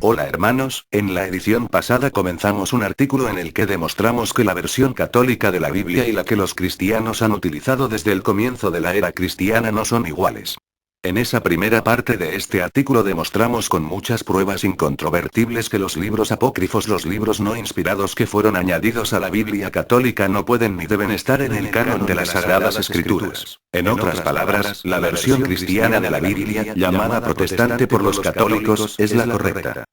Hola hermanos, en la edición pasada comenzamos un artículo en el que demostramos que la versión católica de la Biblia y la que los cristianos han utilizado desde el comienzo de la era cristiana no son iguales. En esa primera parte de este artículo demostramos con muchas pruebas incontrovertibles que los libros apócrifos, los libros no inspirados que fueron añadidos a la Biblia católica, no pueden ni deben estar en el canon de las Sagradas Escrituras. En otras palabras, la versión cristiana de la Biblia, llamada protestante por los católicos, es la correcta.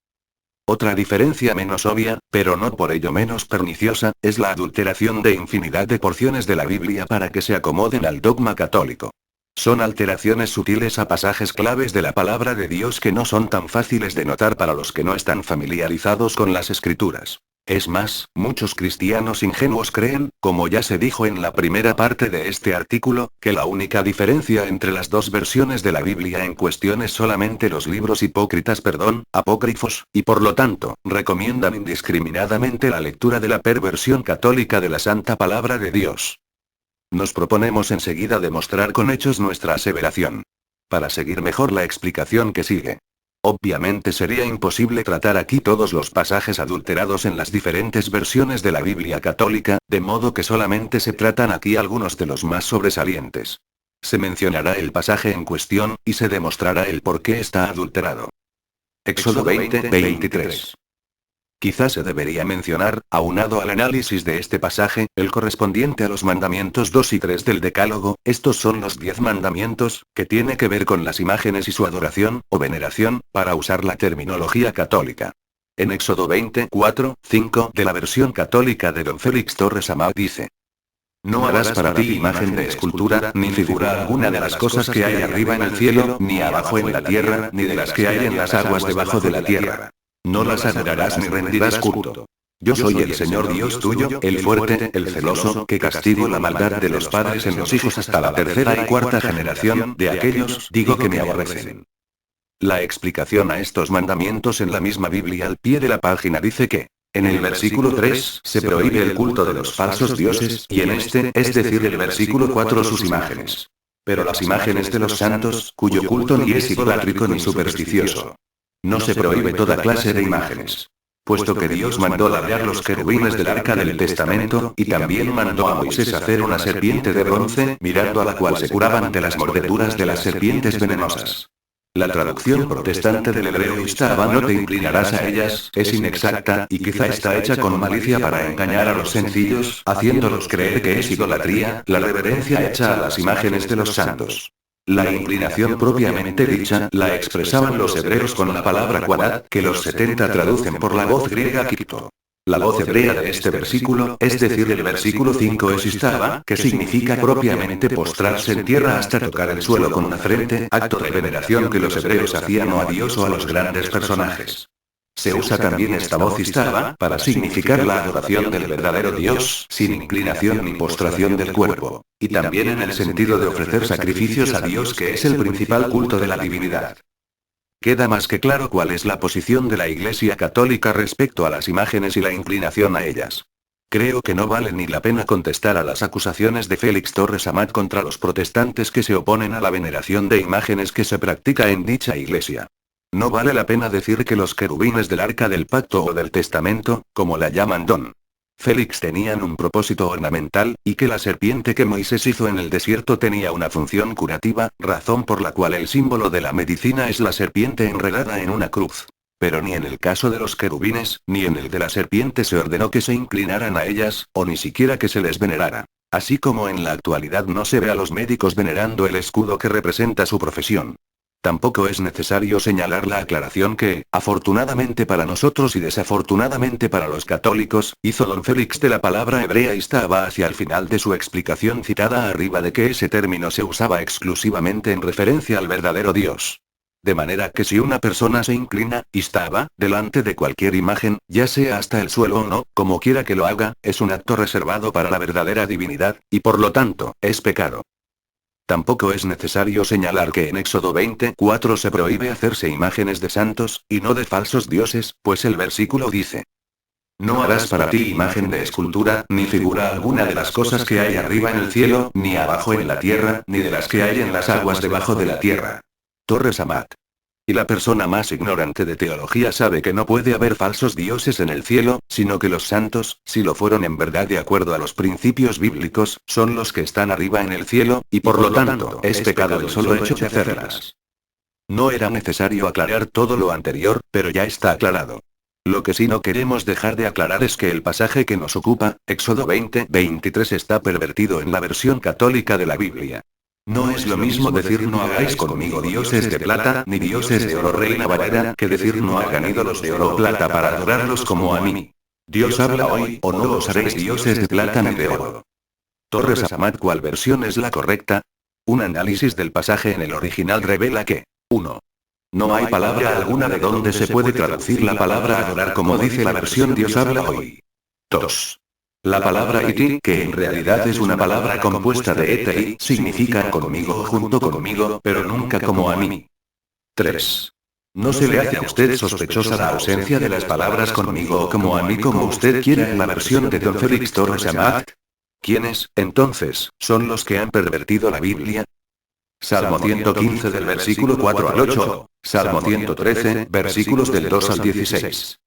Otra diferencia menos obvia, pero no por ello menos perniciosa, es la adulteración de infinidad de porciones de la Biblia para que se acomoden al dogma católico. Son alteraciones sutiles a pasajes claves de la palabra de Dios que no son tan fáciles de notar para los que no están familiarizados con las Escrituras. Es más, muchos cristianos ingenuos creen, como ya se dijo en la primera parte de este artículo, que la única diferencia entre las dos versiones de la Biblia en cuestión es solamente los libros apócrifos, y por lo tanto, recomiendan indiscriminadamente la lectura de la perversión católica de la Santa Palabra de Dios. Nos proponemos enseguida demostrar con hechos nuestra aseveración. Para seguir mejor la explicación que sigue. Obviamente sería imposible tratar aquí todos los pasajes adulterados en las diferentes versiones de la Biblia católica, de modo que solamente se tratan aquí algunos de los más sobresalientes. Se mencionará el pasaje en cuestión, y se demostrará el por qué está adulterado. Éxodo 20:23. Quizás se debería mencionar, aunado al análisis de este pasaje, el correspondiente a los mandamientos 2 y 3 del Decálogo. Estos son los 10 mandamientos, que tiene que ver con las imágenes y su adoración, o veneración, para usar la terminología católica. En Éxodo 24:5 de la versión católica de Don Félix Torres Amat dice: No harás para ti imagen de escultura, ni figura alguna de las cosas que hay arriba en el cielo, ni abajo en la tierra, ni de las que hay en las aguas debajo de la tierra. No las adorarás ni rendirás culto. Yo soy el Señor Dios tuyo, el fuerte, el celoso, que castigo la maldad de los padres en los hijos hasta la tercera y cuarta generación de aquellos, digo, que me aborrecen. La explicación a estos mandamientos en la misma Biblia al pie de la página dice que, en el versículo 3, se prohíbe el culto de los falsos dioses, y en este, es decir, el versículo 4, sus imágenes. Pero las imágenes de los santos, cuyo culto ni es idolátrico ni supersticioso. No se prohíbe toda clase de imágenes. Puesto que Dios mandó ladear los querubines del arca del testamento, y también mandó a Moisés hacer una serpiente de bronce, mirando a la cual se curaban de las mordeduras de las serpientes venenosas. La traducción protestante del hebreo Istaba, no te inclinarás a ellas, es inexacta, y quizá está hecha con malicia para engañar a los sencillos, haciéndolos creer que es idolatría, la reverencia hecha a las imágenes de los santos. La inclinación propiamente dicha, la expresaban los hebreos con la palabra quadat, que los 70 traducen por la voz griega kipto. La voz hebrea de este versículo, es decir, el versículo 5, es istaba, que significa propiamente postrarse en tierra hasta tocar el suelo con la frente, acto de veneración que los hebreos hacían o a Dios o a los grandes personajes. Se usa también esta voz istaba, para significar la adoración del verdadero Dios, sin inclinación ni postración del cuerpo. Y también en el sentido de ofrecer sacrificios a Dios, que es el principal culto de la divinidad. Queda más que claro cuál es la posición de la Iglesia Católica respecto a las imágenes y la inclinación a ellas. Creo que no vale ni la pena contestar a las acusaciones de Félix Torres Amat contra los protestantes que se oponen a la veneración de imágenes que se practica en dicha iglesia. No vale la pena decir que los querubines del arca del pacto o del testamento, como la llaman Don Félix, tenían un propósito ornamental, y que la serpiente que Moisés hizo en el desierto tenía una función curativa, razón por la cual el símbolo de la medicina es la serpiente enredada en una cruz. Pero ni en el caso de los querubines, ni en el de la serpiente se ordenó que se inclinaran a ellas, o ni siquiera que se les venerara. Así como en la actualidad no se ve a los médicos venerando el escudo que representa su profesión. Tampoco es necesario señalar la aclaración que, afortunadamente para nosotros y desafortunadamente para los católicos, hizo Don Félix de la palabra hebrea istaba hacia el final de su explicación citada arriba de que ese término se usaba exclusivamente en referencia al verdadero Dios. De manera que si una persona se inclina, istaba, delante de cualquier imagen, ya sea hasta el suelo o no, como quiera que lo haga, es un acto reservado para la verdadera divinidad, y por lo tanto, es pecado. Tampoco es necesario señalar que en Éxodo 24 se prohíbe hacerse imágenes de santos, y no de falsos dioses, pues el versículo dice: No harás para ti imagen de escultura, ni figura alguna de las cosas que hay arriba en el cielo, ni abajo en la tierra, ni de las que hay en las aguas debajo de la tierra. Torres Amat. Y la persona más ignorante de teología sabe que no puede haber falsos dioses en el cielo, sino que los santos, si lo fueron en verdad de acuerdo a los principios bíblicos, son los que están arriba en el cielo, y por lo tanto, es pecado el solo hecho de hacerlas. No era necesario aclarar todo lo anterior, pero ya está aclarado. Lo que sí no queremos dejar de aclarar es que el pasaje que nos ocupa, Éxodo 20:23, está pervertido en la versión católica de la Biblia. No es lo mismo decir no hagáis conmigo dioses de plata, ni dioses de oro, Reina Valera, que decir no hagan ídolos de oro o plata para adorarlos como a mí. Dios habla hoy, o no os haréis dioses de plata ni de oro. Torres Amat, ¿cuál versión es la correcta? Un análisis del pasaje en el original revela que 1. No hay palabra alguna de donde se puede traducir la palabra adorar como dice la versión Dios habla hoy. 2. La palabra iti, que en realidad es una palabra compuesta de ete y, significa conmigo o junto conmigo, pero nunca como a mí. 3. ¿No se le hace a usted sospechosa la ausencia de las palabras conmigo o como a mí como usted quiere en la versión de Don Félix Torres Amat? ¿Quiénes, entonces, son los que han pervertido la Biblia? Salmo 115 del versículo 4 al 8, Salmo 113, versículos del 2 al 16.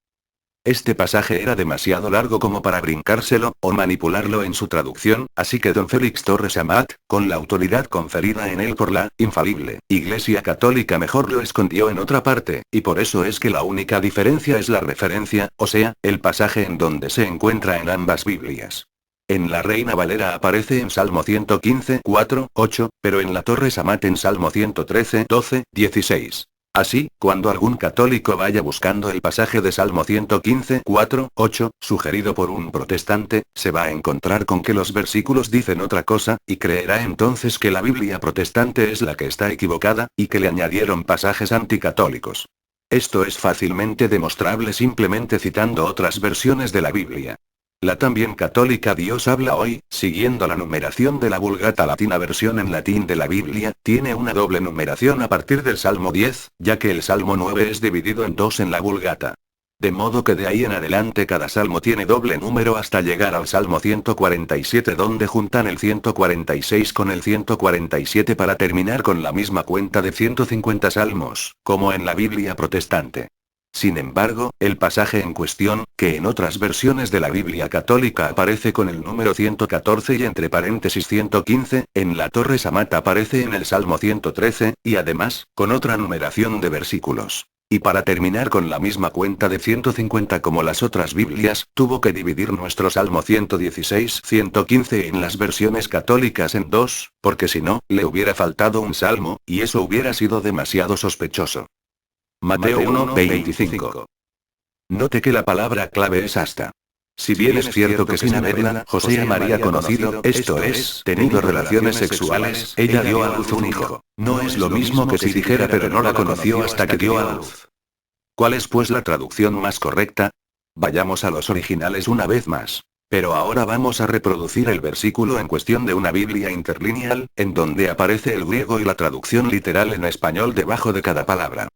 Este pasaje era demasiado largo como para brincárselo, o manipularlo en su traducción, así que Don Félix Torres Amat, con la autoridad conferida en él por la infalible Iglesia Católica, mejor lo escondió en otra parte, y por eso es que la única diferencia es la referencia, o sea, el pasaje en donde se encuentra en ambas Biblias. En la Reina Valera aparece en Salmo 115, 4, 8, pero en la Torres Amat en Salmo 113, 12, 16. Así, cuando algún católico vaya buscando el pasaje de Salmo 115, 4, 8, sugerido por un protestante, se va a encontrar con que los versículos dicen otra cosa, y creerá entonces que la Biblia protestante es la que está equivocada, y que le añadieron pasajes anticatólicos. Esto es fácilmente demostrable simplemente citando otras versiones de la Biblia. La también católica Dios habla hoy, siguiendo la numeración de la Vulgata Latina versión en latín de la Biblia, tiene una doble numeración a partir del Salmo 10, ya que el Salmo 9 es dividido en dos en la Vulgata. De modo que de ahí en adelante cada salmo tiene doble número hasta llegar al Salmo 147, donde juntan el 146 con el 147 para terminar con la misma cuenta de 150 salmos, como en la Biblia protestante. Sin embargo, el pasaje en cuestión, que en otras versiones de la Biblia católica aparece con el número 114 y entre paréntesis 115, en la Torres Amat aparece en el Salmo 113, y además, con otra numeración de versículos. Y para terminar con la misma cuenta de 150 como las otras Biblias, tuvo que dividir nuestro Salmo 116-115 en las versiones católicas en dos, porque si no, le hubiera faltado un salmo, y eso hubiera sido demasiado sospechoso. Mateo 1:25. Note que la palabra clave es hasta. Si bien es cierto que sin haberla, José María conocido, esto es, tenido relaciones sexuales, ella dio a luz un hijo. No es lo mismo que si dijera pero no la conoció hasta que dio a luz. ¿Cuál es pues la traducción más correcta? Vayamos a los originales una vez más. Pero ahora vamos a reproducir el versículo en cuestión de una Biblia interlineal, en donde aparece el griego y la traducción literal en español debajo de cada palabra.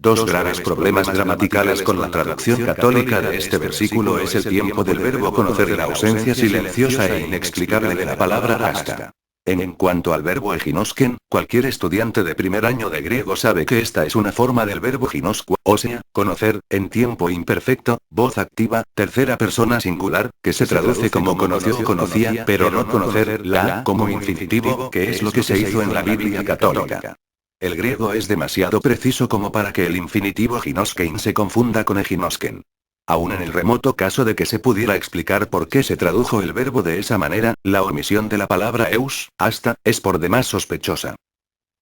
Dos graves problemas gramaticales con la traducción católica de este versículo es el tiempo del verbo conocer y la ausencia silenciosa e inexplicable de la palabra hasta. En cuanto al verbo eginosken, cualquier estudiante de primer año de griego sabe que esta es una forma del verbo ginosku, o sea, conocer, en tiempo imperfecto, voz activa, tercera persona singular, que se traduce como conoció o conocía, pero no conocer, la, como infinitivo, que es lo que se hizo en la Biblia católica. El griego es demasiado preciso como para que el infinitivo ginoskein se confunda con eginosken. Aún en el remoto caso de que se pudiera explicar por qué se tradujo el verbo de esa manera, la omisión de la palabra eus, hasta, es por demás sospechosa.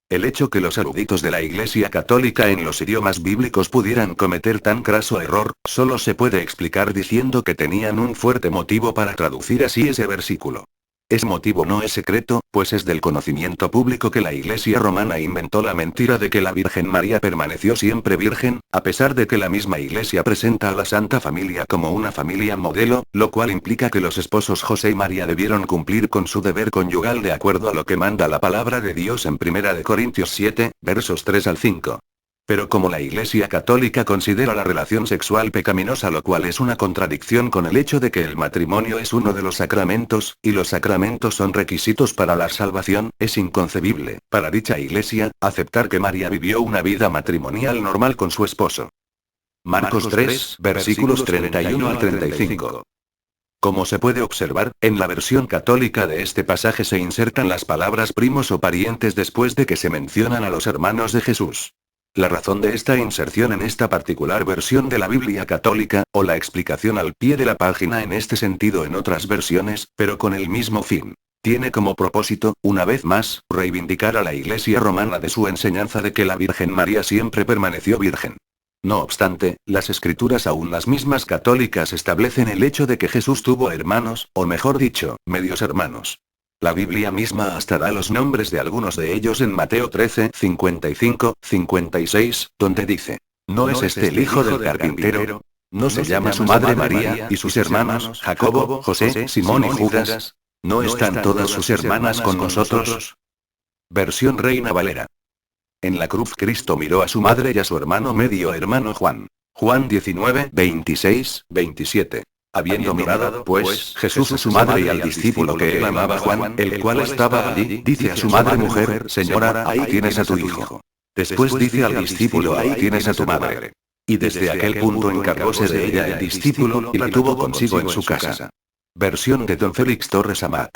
El hecho que los eruditos de la Iglesia Católica en los idiomas bíblicos pudieran cometer tan craso error, solo se puede explicar diciendo que tenían un fuerte motivo para traducir así ese versículo. Ese motivo no es secreto, pues es del conocimiento público que la Iglesia romana inventó la mentira de que la Virgen María permaneció siempre virgen, a pesar de que la misma Iglesia presenta a la Santa Familia como una familia modelo, lo cual implica que los esposos José y María debieron cumplir con su deber conyugal de acuerdo a lo que manda la palabra de Dios en 1 Corintios 7, versos 3 al 5. Pero como la Iglesia Católica considera la relación sexual pecaminosa, lo cual es una contradicción con el hecho de que el matrimonio es uno de los sacramentos, y los sacramentos son requisitos para la salvación, es inconcebible, para dicha Iglesia, aceptar que María vivió una vida matrimonial normal con su esposo. Marcos 3, versículos 31 al 35. Como se puede observar, en la versión católica de este pasaje se insertan las palabras primos o parientes después de que se mencionan a los hermanos de Jesús. La razón de esta inserción en esta particular versión de la Biblia católica, o la explicación al pie de la página en este sentido en otras versiones, pero con el mismo fin, tiene como propósito, una vez más, reivindicar a la Iglesia romana de su enseñanza de que la Virgen María siempre permaneció virgen. No obstante, las escrituras, aún las mismas católicas, establecen el hecho de que Jesús tuvo hermanos, o mejor dicho, medios hermanos. La Biblia misma hasta da los nombres de algunos de ellos en Mateo 13, 55, 56, donde dice: ¿No es este el hijo del carpintero? ¿No se llama su madre María, y sus hermanos, Jacobo, José, Simón y Judas? ¿No están todas sus hermanas con nosotros? Versión Reina Valera. En la cruz Cristo miró a su madre y a su hermano medio hermano Juan. Juan 19, 26, 27. Habiendo mirado, pues, Jesús a su madre y al discípulo que él amaba, Juan, el cual estaba allí, dice a su madre: mujer, señora, ahí tienes a tu hijo. Después dice al discípulo: ahí tienes a tu madre. Y desde aquel punto encargóse de ella el discípulo, y la tuvo consigo en su casa. Versión de Don Félix Torres Amat.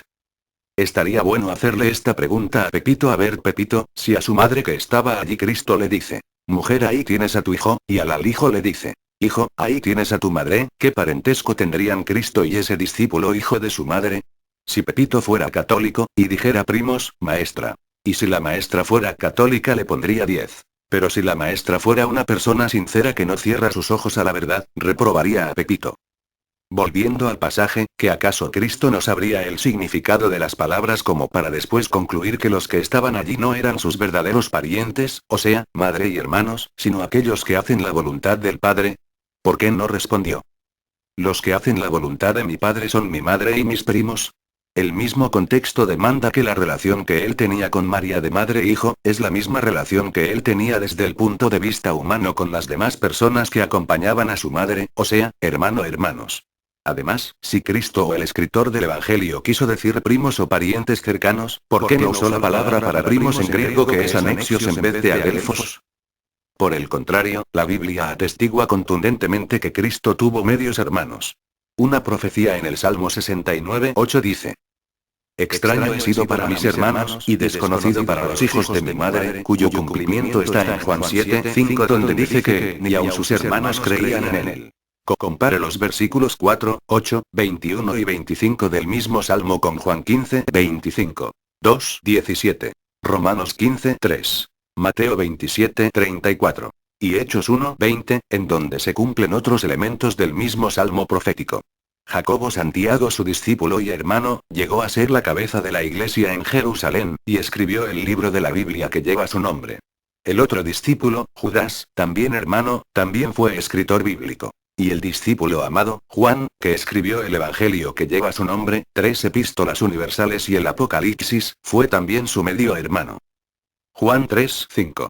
Estaría bueno hacerle esta pregunta a Pepito. A ver, Pepito, si a su madre que estaba allí Cristo le dice: mujer, ahí tienes a tu hijo, y al hijo le dice: hijo, ahí tienes a tu madre, ¿qué parentesco tendrían Cristo y ese discípulo hijo de su madre? Si Pepito fuera católico, y dijera primos, maestra. Y si la maestra fuera católica le pondría 10. Pero si la maestra fuera una persona sincera que no cierra sus ojos a la verdad, reprobaría a Pepito. Volviendo al pasaje, ¿que acaso Cristo no sabría el significado de las palabras como para después concluir que los que estaban allí no eran sus verdaderos parientes, o sea, madre y hermanos, sino aquellos que hacen la voluntad del Padre? ¿Por qué no respondió? Los que hacen la voluntad de mi Padre son mi madre y mis primos. El mismo contexto demanda que la relación que él tenía con María de madre e hijo, es la misma relación que él tenía desde el punto de vista humano con las demás personas que acompañaban a su madre, o sea, hermanos. Además, si Cristo o el escritor del Evangelio quiso decir primos o parientes cercanos, ¿por qué no usó la palabra para primos en griego que es anexios en vez de adelfos? Por el contrario, la Biblia atestigua contundentemente que Cristo tuvo medios hermanos. Una profecía en el Salmo 69, 8 dice: extraño he sido para mis hermanos, y desconocido para los hijos de mi madre, cuyo cumplimiento está en Juan 7, 5, donde dice que ni aun sus hermanos creían en él. Compare los versículos 4, 8, 21 y 25 del mismo Salmo con Juan 15, 25. 2, 17. Romanos 15, 3. Mateo 27, 34. Y Hechos 1, 20, en donde se cumplen otros elementos del mismo Salmo profético. Jacobo Santiago, su discípulo y hermano, llegó a ser la cabeza de la iglesia en Jerusalén, y escribió el libro de la Biblia que lleva su nombre. El otro discípulo, Judas, también hermano, también fue escritor bíblico. Y el discípulo amado, Juan, que escribió el Evangelio que lleva su nombre, 3 epístolas universales y el Apocalipsis, fue también su medio hermano. Juan 3, 5.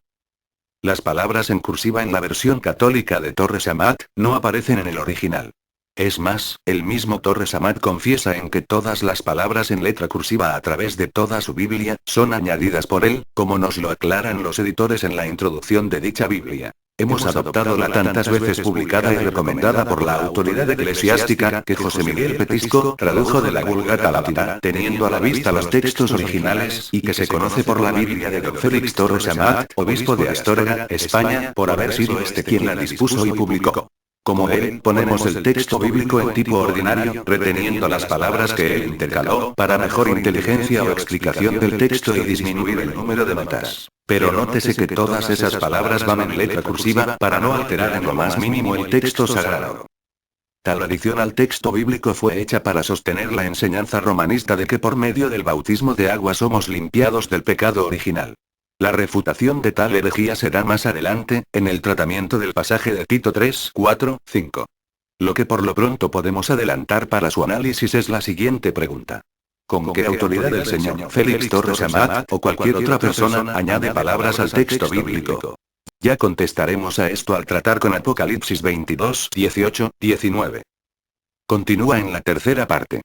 Las palabras en cursiva en la versión católica de Torres Amat, no aparecen en el original. Es más, el mismo Torres Amat confiesa en que todas las palabras en letra cursiva a través de toda su Biblia, son añadidas por él, como nos lo aclaran los editores en la introducción de dicha Biblia. Hemos adoptado la tantas veces publicada y recomendada por la autoridad eclesiástica que José Miguel Petisco tradujo de la Vulgata latina, teniendo a la vista los textos originales, y que se conoce por la Biblia de Don Félix Torres Amat, obispo de Astorga, España, por haber sido este quien la dispuso y publicó. Como él, ponemos el texto bíblico en tipo ordinario, reteniendo las palabras que él intercaló, para mejor inteligencia o explicación del texto y disminuir el número de notas. Pero nótese que todas esas palabras van en letra cursiva, para no alterar en lo más mínimo el texto sagrado. Tal adición al texto bíblico fue hecha para sostener la enseñanza romanista de que por medio del bautismo de agua somos limpiados del pecado original. La refutación de tal herejía será más adelante, en el tratamiento del pasaje de Tito 3, 4, 5. Lo que por lo pronto podemos adelantar para su análisis es la siguiente pregunta. ¿Con qué autoridad el señor Félix Torres Amat, o cualquier otra persona, añade palabras al texto bíblico? Ya contestaremos a esto al tratar con Apocalipsis 22, 18, 19. Continúa en la tercera parte.